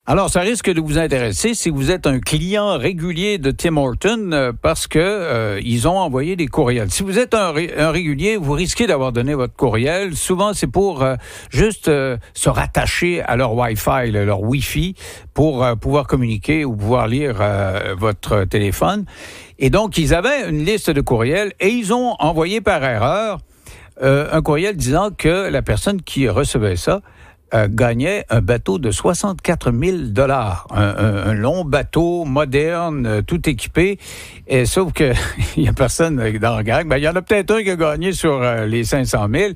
Alors, ça risque de vous intéresser si vous êtes un client régulier de Tim Hortons parce que ils ont envoyé des courriels. Si vous êtes un régulier, vous risquez d'avoir donné votre courriel. Souvent, c'est pour juste se rattacher à leur Wi-Fi, leur Wi-Fi, pour pouvoir communiquer ou pouvoir lire votre téléphone. Et donc, ils avaient une liste de courriels et ils ont envoyé par erreur un courriel disant que la personne qui recevait ça gagnait un bateau de 64 000 $. Un long bateau moderne, tout équipé. Et sauf que il y a personne dans le gang. Ben, il y en a peut-être un qui a gagné sur les 500 000.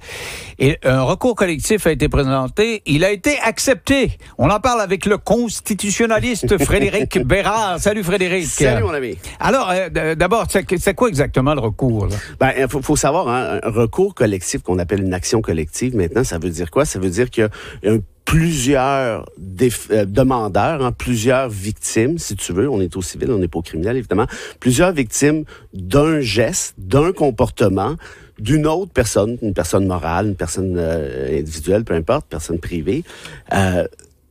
Et un recours collectif a été présenté. Il a été accepté. On en parle avec le constitutionnaliste Frédéric Bérard. Salut Frédéric. Salut mon ami. Alors, d'abord, c'est quoi exactement le recours, là? Ben, faut savoir, hein, un recours collectif qu'on appelle une action collective, maintenant, ça veut dire quoi? Ça veut dire qu'il y a plusieurs demandeurs, hein, plusieurs victimes, si tu veux, on est au civil, on n'est pas au criminel, évidemment, plusieurs victimes d'un geste, d'un comportement, d'une autre personne, une personne morale, une personne individuelle, peu importe, personne privée,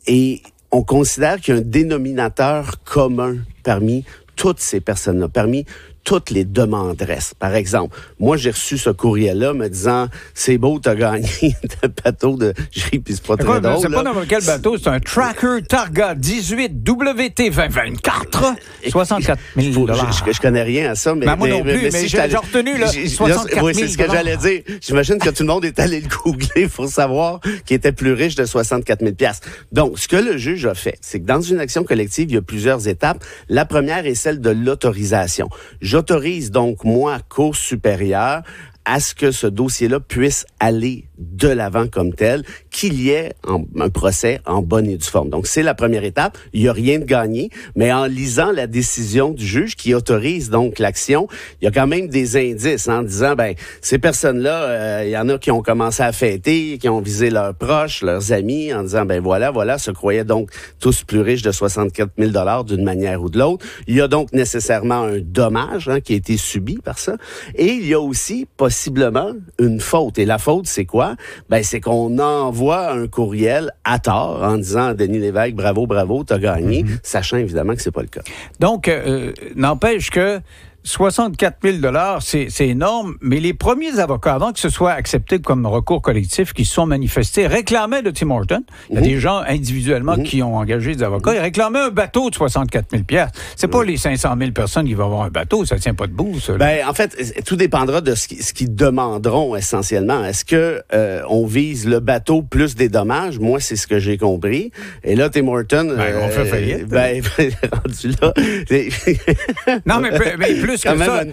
et on considère qu'il y a un dénominateur commun parmi toutes ces personnes-là, parmi toutes les demanderesses. Par exemple, moi, j'ai reçu ce courriel-là me disant « C'est beau, t'as gagné un bateau de... » Puis c'est pas très drôle. C'est pas n'importe quel bateau, c'est un Tracker Targa 18 WT 2024, 64 000 $. Je connais rien à ça, mais... moi non plus, mais j'ai retenu, là, 64 000 $. Oui, c'est ce que j'allais dire. J'imagine que tout le monde est allé le googler pour savoir qu'il était plus riche de 64 000 $. Donc, ce que le juge a fait, c'est que dans une action collective, il y a plusieurs étapes. La première est celle de l'autorisation. J'autorise donc, moi, Cour supérieure, à ce que ce dossier-là puisse aller de l'avant comme tel, qu'il y ait un procès en bonne et due forme. Donc, c'est la première étape. Il n'y a rien de gagné, mais en lisant la décision du juge qui autorise donc l'action, il y a quand même des indices en disant, ben, ces personnes-là, il y en a qui ont commencé à fêter, qui ont visé leurs proches, leurs amis, en disant, ben voilà, se croyaient donc tous plus riches de 64 000 $ d'une manière ou de l'autre. Il y a donc nécessairement un dommage qui a été subi par ça. Et il y a aussi possiblement une faute. Et la faute, c'est quoi? Ben, c'est qu'on envoie un courriel à tort en disant à Denis Lévesque, bravo, t'as gagné, sachant évidemment que c'est pas le cas. Donc, n'empêche que 64 000 $, c'est énorme, mais les premiers avocats, avant que ce soit accepté comme recours collectif, qui se sont manifestés, réclamaient de Tim Hortons. Il y a des gens individuellement qui ont engagé des avocats. Ils réclamaient un bateau de 64 000 $. C'est pas les 500 000 personnes qui vont avoir un bateau, ça tient pas debout, ça. Ben, en fait, tout dépendra de ce qu'ils demanderont essentiellement. Est-ce que on vise le bateau plus des dommages? Moi, c'est ce que j'ai compris. Et là, Tim Hortons... on fait faillite. Rendu là... Non, mais plus que ça.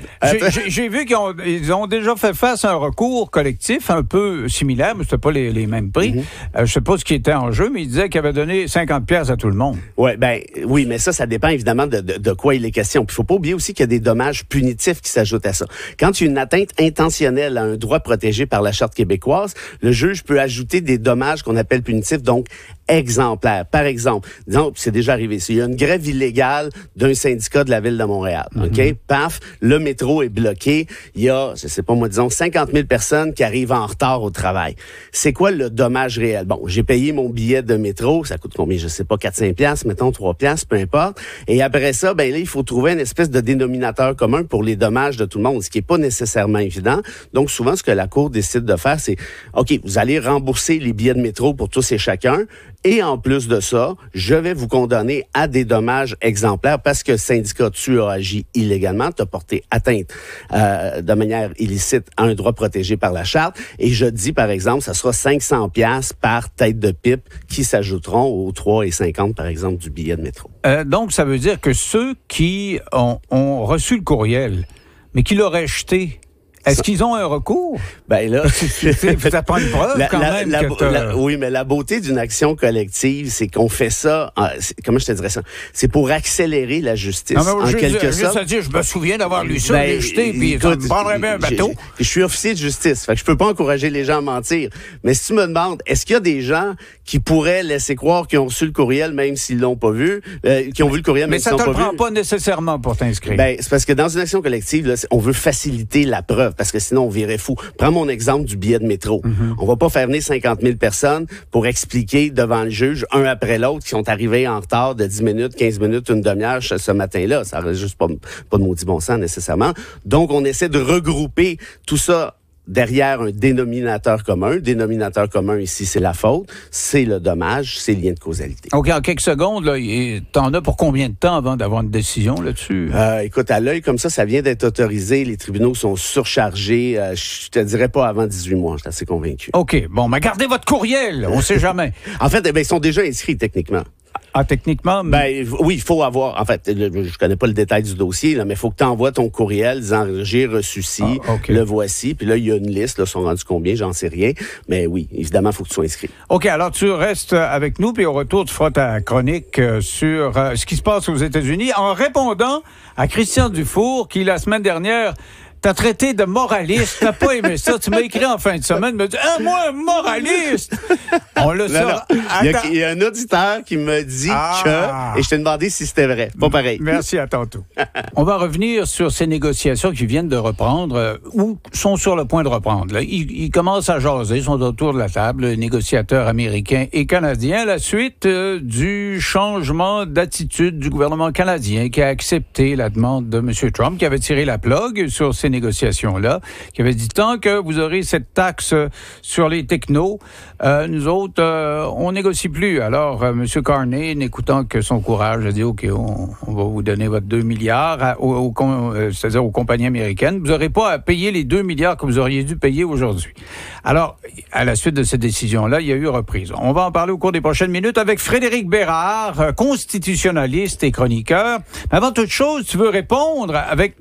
J'ai vu qu'ils ont déjà fait face à un recours collectif un peu similaire, mais c'était pas les mêmes prix. Je sais pas ce qui était en jeu, mais ils disaient qu'ils avaient donné 50 $ à tout le monde. Oui, mais ça dépend évidemment de quoi il est question. Puis il faut pas oublier aussi qu'il y a des dommages punitifs qui s'ajoutent à ça. Quand il y a une atteinte intentionnelle à un droit protégé par la Charte québécoise, le juge peut ajouter des dommages qu'on appelle punitifs, donc exemplaires. Par exemple, disons, c'est déjà arrivé, il y a une grève illégale d'un syndicat de la Ville de Montréal. OK? Paf, le métro est bloqué. Il y a, je sais pas moi, disons, 50 000 personnes qui arrivent en retard au travail. C'est quoi le dommage réel? Bon, j'ai payé mon billet de métro, ça coûte combien? Je sais pas, 4-5 $, mettons 3 $, peu importe. Et après ça, ben là, il faut trouver une espèce de dénominateur commun pour les dommages de tout le monde, ce qui est pas nécessairement évident. Donc, souvent, ce que la Cour décide de faire, c'est, OK, vous allez rembourser les billets de métro pour tous et chacun. Et en plus de ça, je vais vous condamner à des dommages exemplaires parce que le syndicat, tu as agi illégalement, tu as porté atteinte de manière illicite à un droit protégé par la Charte. Et je dis, par exemple, ça sera 500 $ par tête de pipe qui s'ajouteront aux 3,50 par exemple, du billet de métro. Donc, ça veut dire que ceux qui ont reçu le courriel, mais qui l'auraient jeté, est-ce qu'ils ont un recours? Ben là, ça prend une preuve quand même. Oui, mais la beauté d'une action collective, c'est qu'on fait ça. Comment je te dirais ça? C'est pour accélérer la justice. En quelque sorte. Je me souviens d'avoir lu ça, l'ai jeté, puis ça me prendrait bien un bateau. Je suis officier de justice, fait que je peux pas encourager les gens à mentir. Mais si tu me demandes, est-ce qu'il y a des gens qui pourraient laisser croire qu'ils ont reçu le courriel même s'ils l'ont pas vu, qui ont vu le courriel même s'ils l'ont pas vu? Mais ça te prend pas nécessairement pour t'inscrire. Ben c'est parce que dans une action collective, là, on veut faciliter la preuve. preuves, parce que sinon on virait fou. Prends mon exemple du billet de métro. On va pas faire venir 50 000 personnes pour expliquer devant le juge, un après l'autre, qui sont arrivés en retard de 10 minutes, 15 minutes, une demi-heure ce matin-là. Ça n'aurait juste pas de maudit bon sens nécessairement. Donc, on essaie de regrouper tout ça derrière un dénominateur commun. Le dénominateur commun ici, c'est la faute, c'est le dommage, c'est le lien de causalité. OK, en quelques secondes, là, t'en as pour combien de temps avant d'avoir une décision là-dessus? Écoute, à l'œil comme ça vient d'être autorisé. Les tribunaux sont surchargés. Je te dirais pas avant 18 mois, je suis assez convaincu. OK, bon, mais gardez votre courriel, on sait jamais. En fait, ils sont déjà inscrits techniquement. Ah, techniquement? Oui, il faut avoir... En fait, je connais pas le détail du dossier, là, mais il faut que tu envoies ton courriel disant « J'ai reçu ci, le voici ». Puis là, il y a une liste, là, sont rendus combien, j'en sais rien. Mais oui, évidemment, il faut que tu sois inscrit. OK, alors tu restes avec nous, puis au retour, tu feras ta chronique sur ce qui se passe aux États-Unis en répondant à Christian Dufour, qui, la semaine dernière... T'as traité de moraliste, t'as pas aimé ça. Tu m'as écrit en fin de semaine, me dit moi, moraliste! On le sort. Il y a un auditeur qui me dit que, et je t'ai demandé si c'était vrai. Pas pareil. Merci, à tantôt. On va revenir sur ces négociations qui viennent de reprendre, ou sont sur le point de reprendre. Là. Ils commencent à jaser, ils sont autour de la table, les négociateurs américains et canadiens, à la suite du changement d'attitude du gouvernement canadien qui a accepté la demande de M. Trump, qui avait tiré la plug sur ces négociations-là, qui avait dit tant que vous aurez cette taxe sur les technos, nous autres, on négocie plus. Alors, M. Carney, n'écoutant que son courage, a dit OK, on va vous donner votre 2 milliards, c'est-à-dire aux compagnies américaines. Vous n'aurez pas à payer les 2 milliards que vous auriez dû payer aujourd'hui. Alors, à la suite de cette décision-là, il y a eu reprise. On va en parler au cours des prochaines minutes avec Frédéric Bérard, constitutionnaliste et chroniqueur. Mais avant toute chose, tu veux répondre avec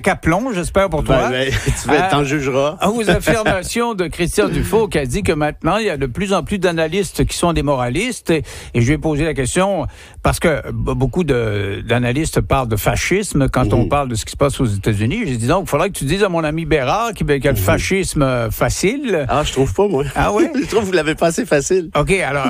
aplomb, j'espère pour toi. Tu t'en jugeras. Aux affirmations de Christian Dufault qui a dit que maintenant, il y a de plus en plus d'analystes qui sont des moralistes. Et je lui ai posé la question, parce que beaucoup d'analystes parlent de fascisme quand on parle de ce qui se passe aux États-Unis. J'ai dit donc, il faudrait que tu dises à mon ami Bérard qu'il y a le fascisme facile. Ah, je trouve pas, moi. Ah oui? Je trouve que vous l'avez pas assez facile. OK, alors,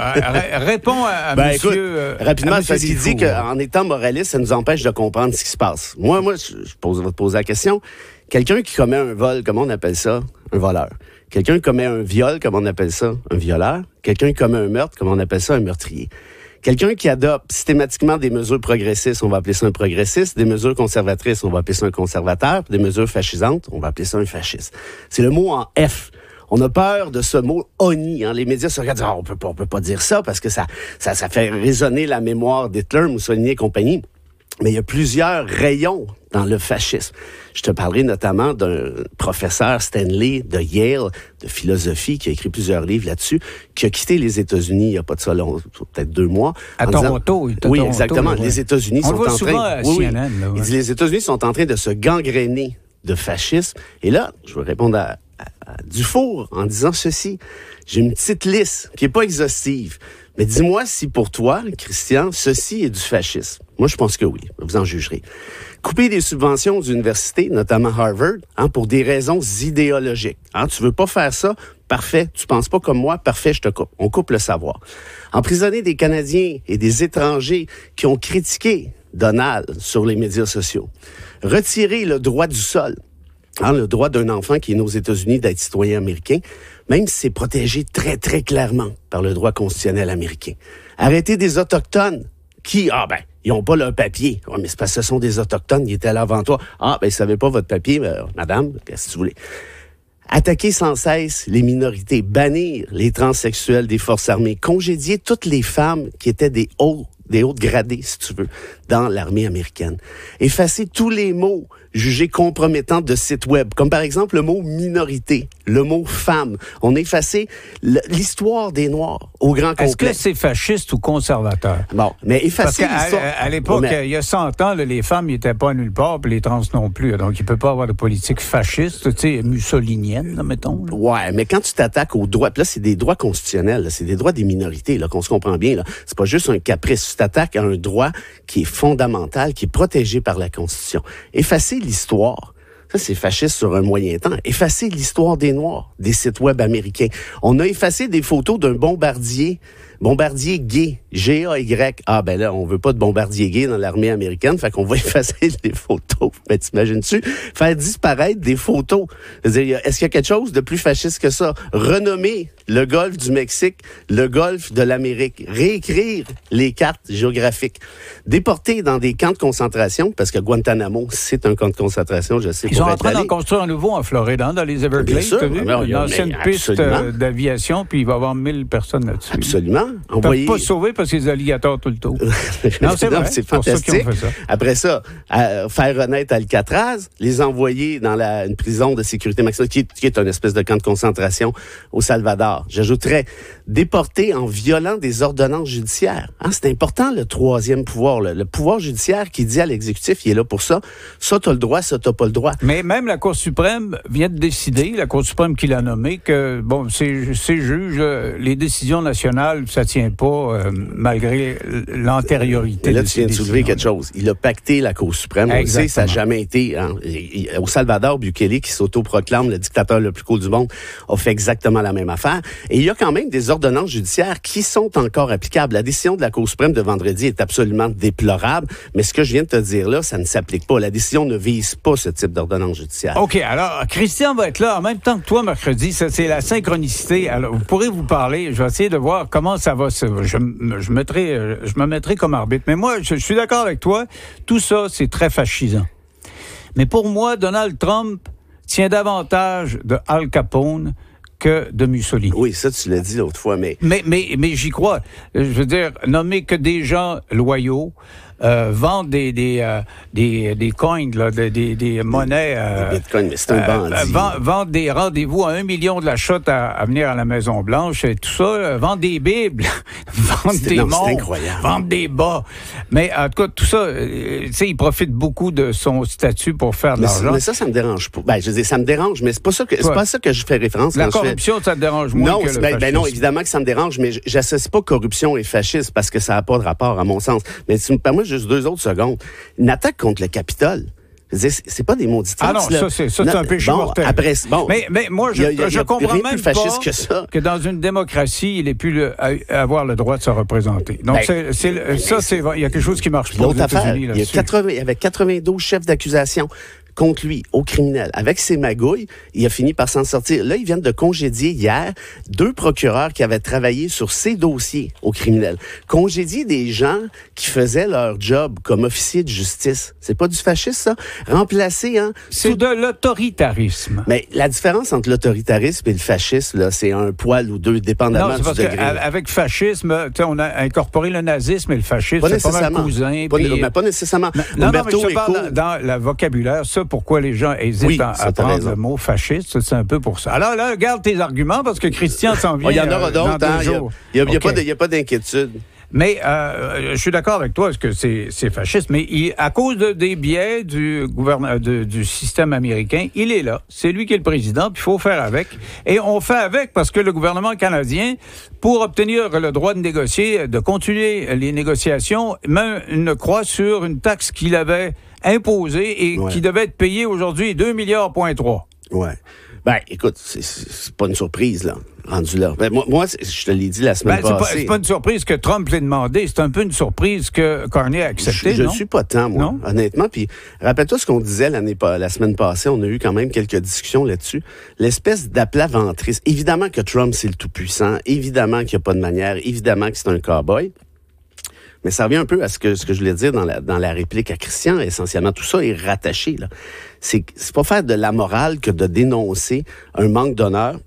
réponds à monsieur... Écoute, rapidement, c'est parce qu'il dit qu'en étant moraliste, ça nous empêche de comprendre ce qui se passe. Moi, je vais te poser la question. Quelqu'un qui commet un vol, comment on appelle ça? Un voleur. Quelqu'un qui commet un viol, comment on appelle ça? Un violeur. Quelqu'un qui commet un meurtre, comment on appelle ça? Un meurtrier. Quelqu'un qui adopte systématiquement des mesures progressistes, on va appeler ça un progressiste. Des mesures conservatrices, on va appeler ça un conservateur. Des mesures fascisantes, on va appeler ça un fasciste. C'est le mot en F. On a peur de ce mot honni. Les médias se regardent, on peut pas dire ça parce que ça fait résonner la mémoire d'Hitler, Mussolini et compagnie. Mais il y a plusieurs rayons dans le fascisme. Je te parlerai notamment d'un professeur Stanley de Yale, de philosophie, qui a écrit plusieurs livres là-dessus, qui a quitté les États-Unis il n'y a pas de ça long, peut-être 2 mois. À Toronto. Oui, exactement. Les États-Unis sont en train... souvent à CNN, là, Il dit, les États-Unis sont en train de se gangréner de fascisme. Et là, je veux répondre à Dufour en disant ceci. J'ai une petite liste qui n'est pas exhaustive. Mais dis-moi si pour toi, Christian, ceci est du fascisme. Moi, je pense que oui. Vous en jugerez. Couper des subventions aux universités, notamment Harvard, pour des raisons idéologiques. Tu veux pas faire ça? Parfait. Tu penses pas comme moi? Parfait, je te coupe. On coupe le savoir. Emprisonner des Canadiens et des étrangers qui ont critiqué Donald sur les médias sociaux. Retirer le droit du sol. Le droit d'un enfant qui est né aux États-Unis d'être citoyen américain, même si c'est protégé très, très clairement par le droit constitutionnel américain. Arrêter des Autochtones qui, ils n'ont pas leur papier. Mais c'est parce que ce sont des Autochtones, ils étaient là avant toi. Ils savaient pas votre papier, madame, qu'est-ce que vous voulez? Attaquer sans cesse les minorités, bannir les transsexuels des forces armées, congédier toutes les femmes qui étaient des hautes gradés, si tu veux, dans l'armée américaine. Effacer tous les mots jugés compromettants de sites web, comme par exemple le mot minorité, le mot femme. On a effacé l'histoire des Noirs au grand complet. Est-ce que c'est fasciste ou conservateur? Bon, mais effacer l'histoire... À l'époque, il y a 100 ans, les femmes n'étaient pas nulle part, puis les trans non plus. Donc, il ne peut pas avoir de politique fasciste, mussolinienne, là, mettons. Là. Ouais, mais quand tu t'attaques aux droits, puis là, c'est des droits constitutionnels, là, c'est des droits des minorités, là, qu'on se comprend bien. Là. C'est pas juste un caprice. Tu t'attaques à un droit qui est fondamental, qui est protégé par la Constitution. Effacer l'histoire, ça c'est fasciste sur un moyen temps. Effacer l'histoire des Noirs, des sites web américains. On a effacé des photos d'un bombardier Bombardier gay, G-A-Y. Ah, ben là, on veut pas de bombardier gay dans l'armée américaine, fait qu'on va effacer les photos. Mais t'imagines-tu? Faire disparaître des photos. C'est-à-dire, est-ce qu'il y a quelque chose de plus fasciste que ça? Renommer le golfe du Mexique, le golfe de l'Amérique. Réécrire les cartes géographiques. Déporter dans des camps de concentration, parce que Guantanamo, c'est un camp de concentration, je sais. Ils sont en train d'en construire un nouveau en Floride, dans les Everglades. Sûr, une ancienne piste d'aviation, puis il va y avoir 1000 personnes là-dessus. Absolument. Ils ne peuvent pas se sauver parce qu'il y a des alligators tout le tour. Non, c'est vrai. C'est fantastique. Pour ça. Après ça, faire renaître Alcatraz, les envoyer dans une prison de sécurité maximale, qui est une espèce de camp de concentration au Salvador. J'ajouterais déporter en violant des ordonnances judiciaires. Hein, c'est important, le troisième pouvoir. Le pouvoir judiciaire qui dit à l'exécutif, il est là pour ça. Ça, t'as le droit, ça, t'as pas le droit. Mais même la Cour suprême vient de décider, la Cour suprême qui l'a nommé, que, bon, ces juges, les décisions nationales, ça tient pas, malgré l'antériorité. Et là, tu viens de soulever quelque chose. Il a pacté la Cour suprême. On le sait, ça n'a jamais été. Hein. Au Salvador, Bukele, qui s'autoproclame le dictateur le plus cool du monde, a fait exactement la même affaire. Et il y a quand même des ordonnances judiciaires qui sont encore applicables. La décision de la Cour suprême de vendredi est absolument déplorable, mais ce que je viens de te dire là, ça ne s'applique pas. La décision ne vise pas ce type d'ordonnance judiciaire. OK, alors, Christian va être là en même temps que toi mercredi. Ça, c'est la synchronicité. Alors, vous pourrez vous parler. Je vais essayer de voir comment ça va. Je me mettrai comme arbitre. Mais moi, je suis d'accord avec toi. Tout ça, c'est très fascisant. Mais pour moi, Donald Trump tient davantage de Al Capone que de Mussolini. Oui, ça, tu l'as dit l'autre fois, mais... Mais j'y crois. Je veux dire, nommer que des gens loyaux, vendre des coins, là, des monnaies... des bitcoins, mais c'est un bandit. Vendre des rendez-vous à 1 million de la shot à venir à la Maison-Blanche, et tout ça, vendre des bibles, vendre des montres, vendre des bas. Mais en tout cas, tout ça, tu sais, il profite beaucoup de son statut pour faire de l'argent. Mais ça me dérange pas. Ben, je veux dire, ça me dérange, mais c'est pas ça que je fais référence. La corruption, ça te dérange moins que le fascisme. Non, évidemment que ça me dérange, mais j'associe pas corruption et fascisme parce que ça n'a pas de rapport, à mon sens. Mais tu me permets juste 2 autres secondes. Une attaque contre le Capitole, c'est pas des maudits farces. Ah non, ça c'est un péché mortel. Après, mais moi, je comprends même pas que dans une démocratie, il ait pu avoir le droit de se représenter. Donc, il y a quelque chose qui marche pas aux États-Unis là-dessus. Il y avait 92 chefs d'accusation contre lui, au criminel. Avec ses magouilles, il a fini par s'en sortir. Là, ils viennent de congédier hier 2 procureurs qui avaient travaillé sur ces dossiers au criminel. Congédier des gens qui faisaient leur job comme officiers de justice. C'est pas du fascisme, ça? Remplacer, hein? C'est de l'autoritarisme. Mais la différence entre l'autoritarisme et le fascisme, là, c'est un poil ou 2, dépendamment du degré. Avec fascisme, on a incorporé le nazisme et le fascisme. C'est pas mal cousin. Pas nécessairement. Non, mais je te parle dans le vocabulaire. Ça, pourquoi les gens hésitent à prendre le mot fasciste, c'est un peu pour ça. Alors là, garde tes arguments parce que Christian s'en vient. Il y en aura d'autres, il n'y a pas d'inquiétude. Mais je suis d'accord avec toi, parce que c'est fasciste, mais à cause des biais du système américain, il est là. C'est lui qui est le président, puis il faut faire avec. Et on fait avec parce que le gouvernement canadien, pour obtenir le droit de négocier, de continuer les négociations, met une croix sur une taxe qu'il avait imposée et qui devait être payée aujourd'hui 2,3 milliards. Ouais. Ben, écoute, c'est pas une surprise, là, rendu là. Ben, moi, je te l'ai dit la semaine passée. C'est pas une surprise que Trump l'ait demandé, c'est un peu une surprise que Carney a accepté, Je suis pas tant, moi, honnêtement. Puis, rappelle-toi ce qu'on disait la semaine passée, on a eu quand même quelques discussions là-dessus. L'espèce d'aplat-ventrice. Évidemment que Trump, c'est le tout-puissant. Évidemment qu'il n'y a pas de manière. Évidemment que c'est un cow-boy. Mais ça revient un peu à ce que je voulais dire dans la réplique à Christian. Essentiellement, tout ça est rattaché, là. C'est pas faire de la morale que de dénoncer un manque d'honneur,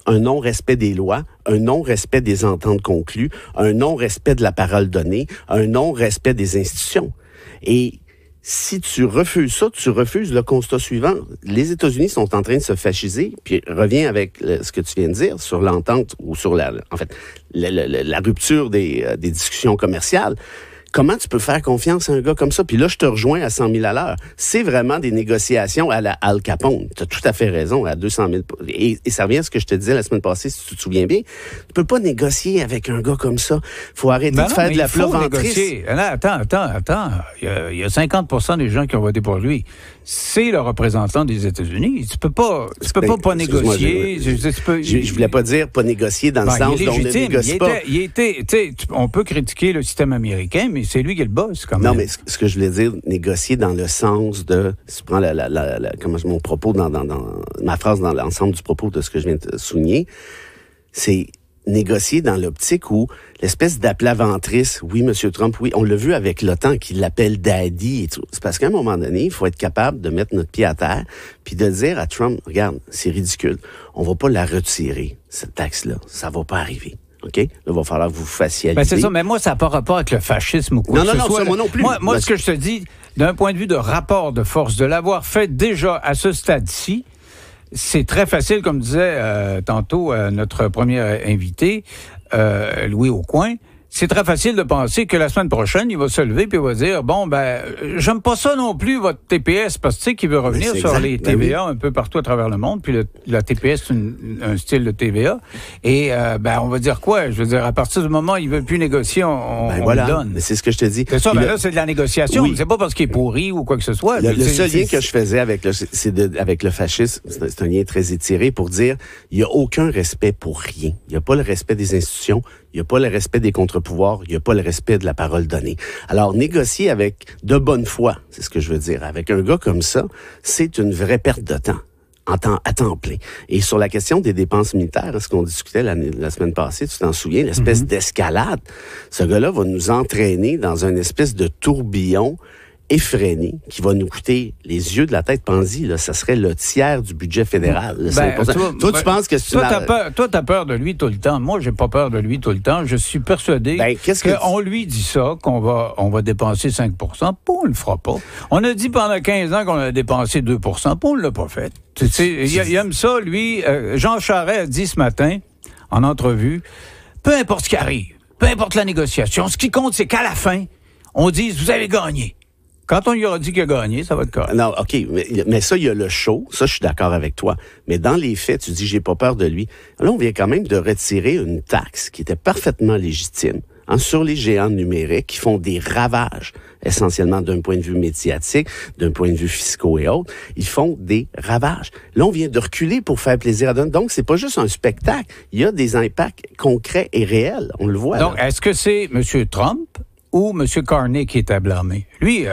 un non-respect des lois, un non-respect des ententes conclues, un non-respect de la parole donnée, un non-respect des institutions. Et si tu refuses ça, tu refuses le constat suivant. Les États-Unis sont en train de se fasciser, puis reviens avec ce que tu viens de dire sur l'entente ou sur la rupture des discussions commerciales. Comment tu peux faire confiance à un gars comme ça? Puis là, je te rejoins à 100 000 à l'heure. C'est vraiment des négociations à la Al Capone. Tu as tout à fait raison, à 200 000. Et ça revient à ce que je te disais la semaine passée, si tu te souviens bien. Tu peux pas négocier avec un gars comme ça. Faut arrêter de faire de la plat-ventrice. Attends. Il y a 50% des gens qui ont voté pour lui. c'est le représentant des États-Unis. Tu peux pas négocier. Je voulais pas dire pas négocier dans le sens où on ne négocie pas. On peut critiquer le système américain, mais c'est lui qui est le boss, quand même. Non, mais ce que je voulais dire, négocier dans le sens de, si tu prends mon propos dans ma phrase dans l'ensemble du propos de ce que je viens de souligner, c'est négocier dans l'optique où l'espèce d'aplat-ventrice, oui, M. Trump, oui, on l'a vu avec l'OTAN qui l'appelle daddy et tout. C'est parce qu'à un moment donné, il faut être capable de mettre notre pied à terre puis de dire à Trump, regarde, c'est ridicule, on va pas la retirer, cette taxe-là. Ça va pas arriver. OK? Là, il va falloir que vous fassiez à l'idée. C'est ça, mais moi, ça n'a pas rapport avec le fascisme ou quoi. Non, ça, moi non plus. Moi, ce que je te dis, d'un point de vue de rapport de force, de l'avoir fait déjà à ce stade-ci, c'est très facile, comme disait tantôt notre premier invité, Louis Aucoin. C'est très facile de penser que la semaine prochaine, il va se lever puis il va dire, bon, j'aime pas ça non plus, votre TPS, parce que tu sais qu'il veut revenir sur les TVA un peu partout à travers le monde, puis la TPS, c'est un style de TVA. Et, on va dire quoi? Je veux dire, à partir du moment où il veut plus négocier, on le donne. Mais c'est ce que je te dis. C'est ça, là, c'est de la négociation. Oui. C'est pas parce qu'il est pourri ou quoi que ce soit. Le seul lien que je faisais avec le fascisme, c'est un lien très étiré pour dire, il y a aucun respect pour rien. Il y a pas le respect des institutions. Il n'y a pas le respect des contre-pouvoirs, il n'y a pas le respect de la parole donnée. Alors, négocier avec de bonne foi, c'est ce que je veux dire, avec un gars comme ça, c'est une vraie perte de temps. À temps plein. Et sur la question des dépenses militaires, ce qu'on discutait la semaine passée, tu t'en souviens, l'espèce d'escalade, ce gars-là va nous entraîner dans une espèce de tourbillon effréné qui va nous coûter les yeux de la tête pendue, là, ça serait le tiers du budget fédéral. Toi, tu penses que c'est Toi, t'as peur de lui tout le temps. Moi, j'ai pas peur de lui tout le temps. Je suis persuadé qu'on lui dit ça, qu'on va dépenser 5 %. On le fera pas. On a dit pendant 15 ans qu'on a dépensé 2 %. On l'a pas fait. Il aime ça, lui. Jean Charest a dit ce matin, en entrevue, peu importe ce qui arrive, peu importe la négociation, ce qui compte, c'est qu'à la fin, on dise, vous avez gagné. Quand on lui aura dit qu'il a gagné, ça va être correct. Non, OK, mais ça, il y a le show. Ça, je suis d'accord avec toi. Mais dans les faits, tu dis, j'ai pas peur de lui. Là, on vient quand même de retirer une taxe qui était parfaitement légitime sur les géants numériques qui font des ravages, essentiellement d'un point de vue médiatique, d'un point de vue fiscaux et autres. Ils font des ravages. Là, on vient de reculer pour faire plaisir à d'autres. Donc, c'est pas juste un spectacle. Il y a des impacts concrets et réels. On le voit. Donc, est-ce que c'est M. Trump ou M. Carney qui est à blâmer? Lui,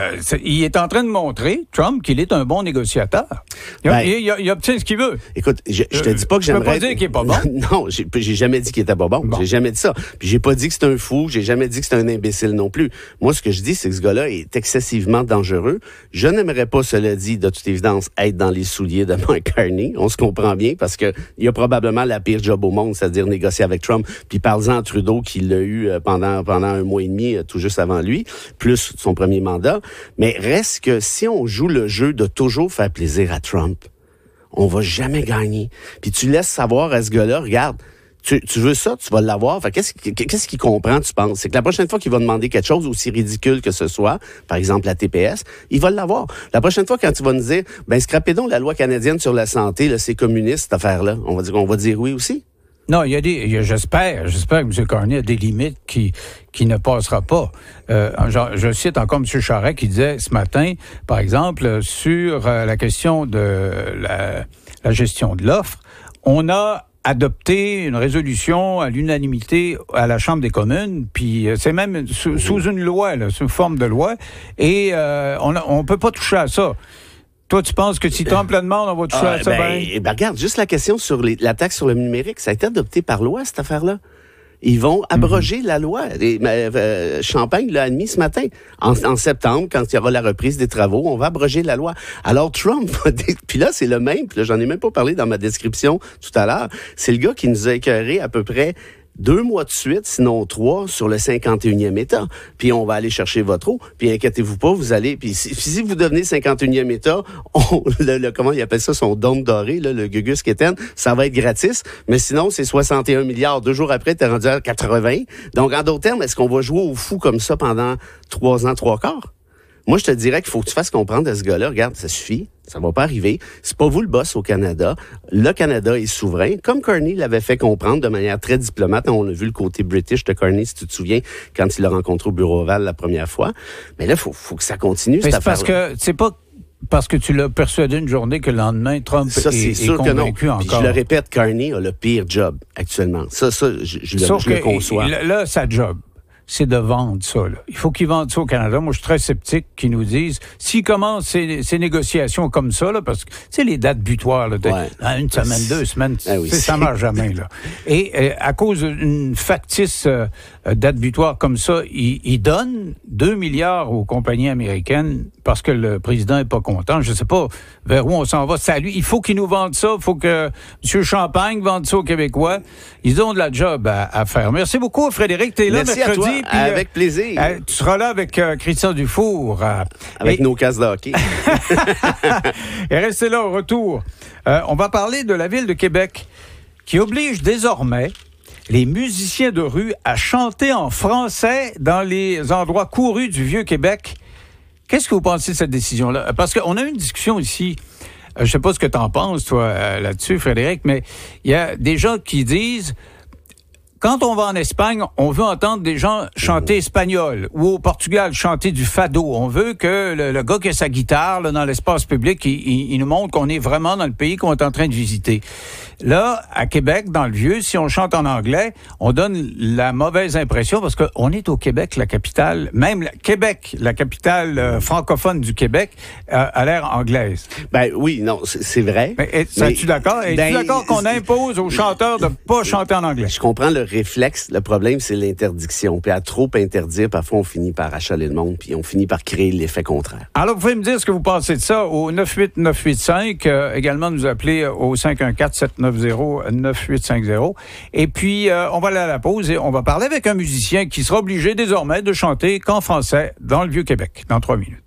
il est en train de montrer, Trump, qu'il est un bon négociateur. Il obtient ce qu'il veut. Écoute, je te dis pas que j'aimerais... Tu peux pas dire qu'il est pas bon? Non, j'ai jamais dit qu'il était pas bon. J'ai jamais dit ça. Puis j'ai pas dit que c'est un fou, j'ai jamais dit que c'est un imbécile non plus. Moi, ce que je dis, c'est que ce gars-là est excessivement dangereux. Je n'aimerais pas, cela dit, de toute évidence, être dans les souliers de Mike Carney. On se comprend bien parce que il a probablement la pire job au monde, c'est-à-dire négocier avec Trump. Puis parle-en à Trudeau qui l'a eu pendant un mois et demi, tout juste avant lui, plus son premier mandat. Mais reste que si on joue le jeu de toujours faire plaisir à Trump, on va jamais gagner. Puis tu laisses savoir à ce gars-là, regarde, tu veux ça, tu vas l'avoir. Fait qu'est-ce qu'il comprend, tu penses? C'est que la prochaine fois qu'il va demander quelque chose, aussi ridicule que ce soit, par exemple la TPS, il va l'avoir. La prochaine fois, quand tu vas nous dire, scrapez donc la loi canadienne sur la santé, là, c'est communiste, cette affaire-là, on va dire oui aussi. Non, j'espère que M. Carney a des limites qui ne passera pas. Je cite encore M. Charest qui disait ce matin, par exemple, sur la question de la gestion de l'offre, on a adopté une résolution à l'unanimité à la Chambre des communes, puis c'est même sous une loi, là, sous forme de loi, et on peut pas toucher à ça. Toi, tu penses que si Trump le demande, on va toucher à ça? Regarde, juste la question sur la taxe sur le numérique, ça a été adopté par loi, cette affaire-là. Ils vont abroger la loi. Champagne l'a admis ce matin. En septembre, quand il y aura la reprise des travaux, on va abroger la loi. Alors Trump, puis là, c'est le même, puis là, j'en ai même pas parlé dans ma description tout à l'heure, c'est le gars qui nous a écœuré à peu près 2 mois de suite, sinon 3, sur le 51e État. Puis on va aller chercher votre eau. Puis inquiétez-vous pas, vous allez... Puis si vous devenez 51e État, comment il appelle ça, son dôme doré, là, le Gugus Keten, ça va être gratis. Mais sinon, c'est 61 milliards. 2 jours après, t'es rendu à 80. Donc, en d'autres termes, est-ce qu'on va jouer au fou comme ça pendant 3 ans, 3 quarts? Moi, je te dirais qu'il faut que tu fasses comprendre à ce gars-là, regarde, ça suffit, ça va pas arriver. C'est pas vous le boss au Canada. Le Canada est souverain, comme Carney l'avait fait comprendre de manière très diplomate. On a vu le côté british de Carney, si tu te souviens, quand il l'a rencontré au Bureau Ovale la première fois. Mais là, faut que ça continue, cette affaire-là. Parce que c'est pas parce que tu l'as persuadé une journée que le lendemain, Trump est convaincu encore. Puis je le répète, Carney a le pire job actuellement. Ça, je le conçois. Là, sa job, c'est de vendre ça. Là. Il faut qu'ils vendent ça au Canada. Moi, je suis très sceptique qu'ils nous disent, s'ils commencent ces négociations comme ça, là, parce que, tu sais, les dates butoirs, là, une semaine, 2 semaines, ça marche jamais. Là. Et à cause d'une factice date butoir comme ça, ils donnent 2 milliards aux compagnies américaines parce que le président n'est pas content. Je ne sais pas vers où on s'en va. C'est à lui. Il faut qu'ils nous vendent ça. Il faut que M. Champagne vende ça aux Québécois. Ils ont de la job à faire. Merci beaucoup, Frédéric. Tu es là mercredi. Mercredi. Puis, avec plaisir. Tu seras là avec Christian Dufour. Avec nos cases de hockey. Et restez là au retour. On va parler de la Ville de Québec qui oblige désormais les musiciens de rue à chanter en français dans les endroits courus du Vieux-Québec. Qu'est-ce que vous pensez de cette décision-là? Parce qu'on a eu une discussion ici. Je ne sais pas ce que tu en penses, toi, là-dessus, Frédéric, mais il y a des gens qui disent... Quand on va en Espagne, on veut entendre des gens chanter espagnol ou au Portugal chanter du fado. On veut que le gars qui a sa guitare là, dans l'espace public, il nous montre qu'on est vraiment dans le pays qu'on est en train de visiter. Là, à Québec, dans le Vieux, si on chante en anglais, on donne la mauvaise impression parce qu'on est au Québec, la capitale, même Québec, la capitale francophone du Québec, a l'air anglaise. Ben oui, non, c'est vrai. Es-tu d'accord? Es-tu d'accord qu'on impose aux chanteurs de pas chanter en anglais? Je comprends le réflexe. Le problème, c'est l'interdiction. Puis à trop interdire, parfois, on finit par achaler le monde, puis on finit par créer l'effet contraire. Alors, vous pouvez me dire ce que vous pensez de ça au 98985. Également, nous appeler au 514-790-9850. Et puis, on va aller à la pause et on va parler avec un musicien qui sera obligé désormais de chanter qu'en français dans le Vieux-Québec, dans 3 minutes.